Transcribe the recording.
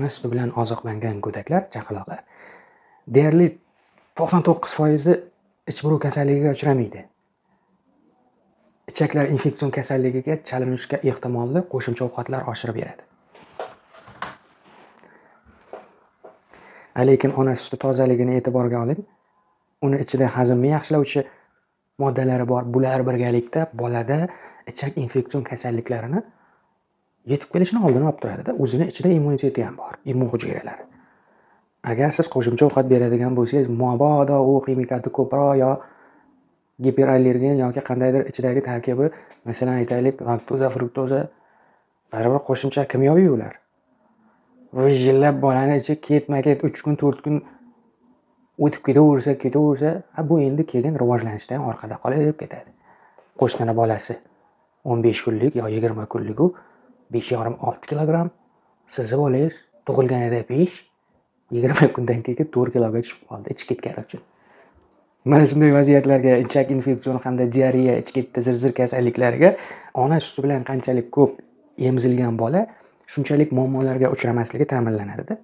ona suti bilan oziqlangan go'daklar, chaqaloqlar deyarli 99% ich burug' kasalligiga uchramaydi. Ichaklar infeksion kasalligiga chalinishga ehtimolli qo'shimcha ovqatlar oshirib beradi. Lekin ona suti tozaligini e'tiborga oling. Uni ichida hazmni yaxshilovchi moddalari bor. Bular birgalikda bolada ichak infeksion kasalliklarini yetib kelishini oldini olib turadi-da. O'zini ichida immuniteti ham bor, immun hujayralari. Agar siz qo'shimcha ovqat beradigan bo'lsangiz, mabodo u ximikati ko'proq yo giperallergen yoki qandaydir ichidagi tarkibi, masalan aytaylik, laktoza, fruktoza, baribir qo'shimcha kimyoviy ular. Vijillab bolani ichi ketma-ket 3 kun, 4 kun o'tib ketaversa, bu endi keyin rivojlanishda ham orqada qolib ketadi. Qo'shni bolasi 15 kunlik yo 20 kunlik u 5,5-6 kilogramm, sizni bolangiz tug'ilganida 5, 20 kundan keyin 4 kiloga tushib qoldi ichib ketgani uchun. Mana shunday vaziyatlarga, ichak infeksioni hamda diareya, ichki zir kasalliklariga ona suti bilan qanchalik ko'p emizilgan bola, shunchalik muammolarga uchramasligi ta'minlanadi-da.